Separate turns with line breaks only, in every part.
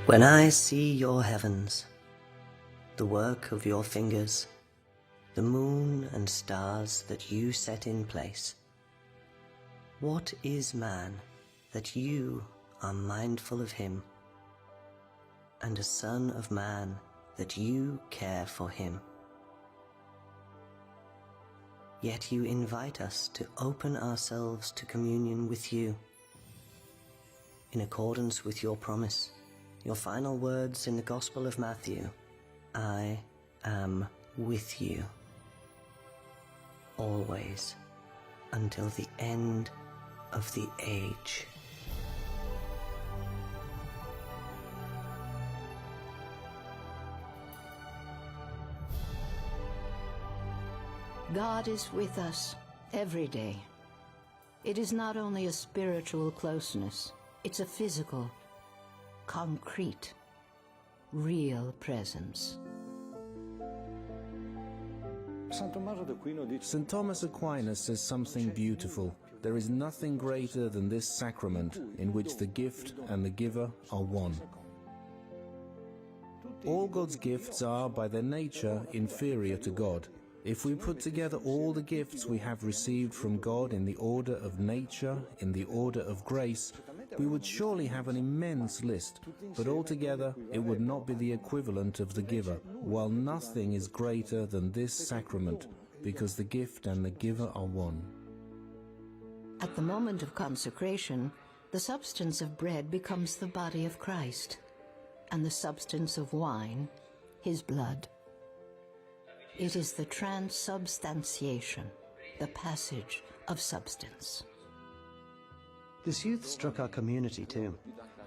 When I see your heavens, the work of your fingers, the moon and stars that you set in place, what is man that you are mindful of him, and a son of man that you care for him? Yet you invite us to open ourselves to communion with you. In accordance with your promise, your final words in the Gospel of Matthew, I am with you, always, until the end of the age.
God is with us every day. It is not only a spiritual closeness, it's a physical, concrete, real presence.
St. Thomas Aquinas says something beautiful. There is nothing greater than this sacrament in which the gift and the giver are one. All God's gifts are, by their nature, inferior to God. If we put together all the gifts we have received from God in the order of nature, in the order of grace, we would surely have an immense list, but altogether it would not be the equivalent of the giver, while nothing is greater than this sacrament, because the gift and the giver are one.
At the moment of consecration, the substance of bread becomes the body of Christ, and the substance of wine, his blood. It is the transubstantiation, the passage of substance.
This youth struck our community too,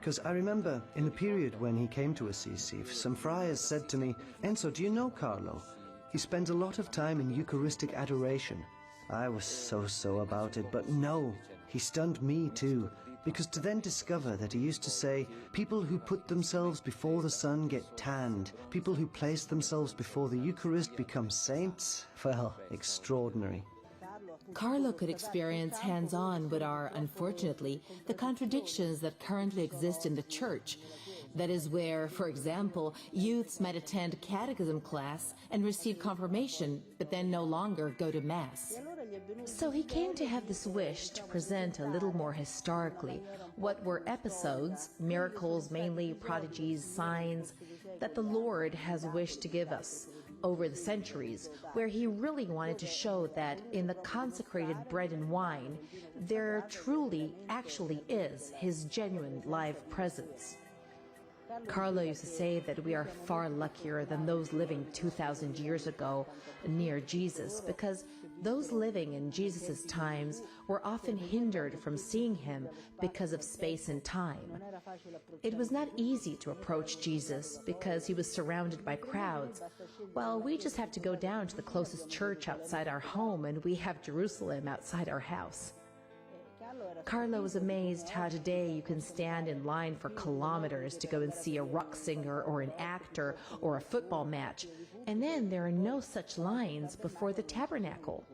because I remember in the period when he came to Assisi, some friars said to me, "Enzo, do you know Carlo? He spends a lot of time in Eucharistic adoration." I was so about it, but no, he stunned me too, because to then discover that he used to say, people who put themselves before the sun get tanned, people who place themselves before the Eucharist become saints, well, extraordinary.
Carlo could experience hands-on what are, unfortunately, the contradictions that currently exist in the Church. That is where, for example, youths might attend catechism class and receive confirmation, but then no longer go to Mass. So he came to have this wish to present a little more historically what were episodes, miracles, mainly prodigies, signs, that the Lord has wished to give us over the centuries, where he really wanted to show that in the consecrated bread and wine, there truly, actually is his genuine live presence. Carlo used to say that we are far luckier than those living 2,000 years ago near Jesus, because those living in Jesus' times were often hindered from seeing him because of space and time. It was not easy to approach Jesus because he was surrounded by crowds. Well, we just have to go down to the closest church outside our home, and we have Jerusalem outside our house. Carlo was amazed how today you can stand in line for kilometers to go and see a rock singer or an actor or a football match, and then there are no such lines before the tabernacle.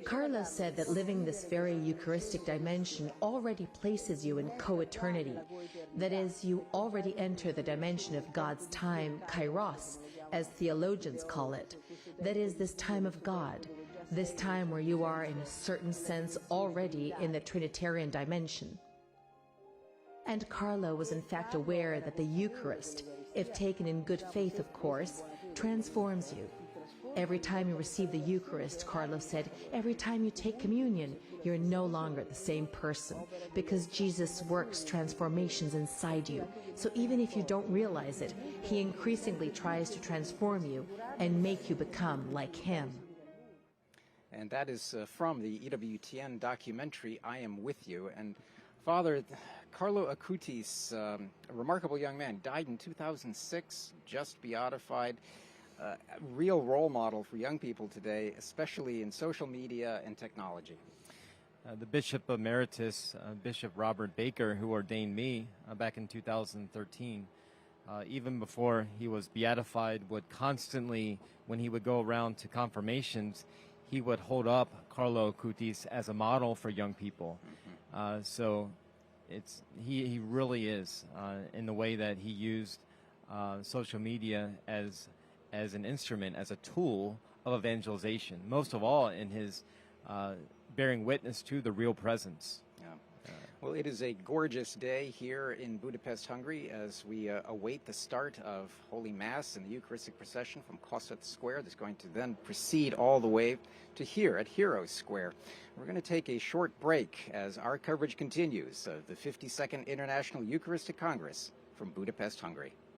Carlo said that living this very Eucharistic dimension already places you in co-eternity. That is, you already enter the dimension of God's time, kairos, as theologians call it. That is, this time of God, this time where you are in a certain sense already in the Trinitarian dimension. And Carlo was in fact aware that the Eucharist, if taken in good faith of course, transforms you. Every time you receive the Eucharist, Carlo said, every time you take communion, you're no longer the same person, because Jesus works transformations inside you. So even if you don't realize it, he increasingly tries to transform you and make you become like him.
And that is from the EWTN documentary, I Am With You. And Father, Carlo Acutis, a remarkable young man, died in 2006, just beatified. A real role model for young people today, especially in social media and technology.
The Bishop Emeritus, Bishop Robert Baker, who ordained me back in 2013, even before he was beatified, would constantly, when he would go around to confirmations, he would hold up Carlo Acutis as a model for young people. So he really is, in the way that he used social media as an instrument, as a tool of evangelization, most of all in his bearing witness to the real presence.
Well, it is a gorgeous day here in Budapest, Hungary, as we await the start of Holy Mass and the Eucharistic procession from Kossuth Square. That's going to then proceed all the way to here at Heroes Square. We're going to take a short break as our coverage continues of the 52nd International Eucharistic Congress from Budapest, Hungary.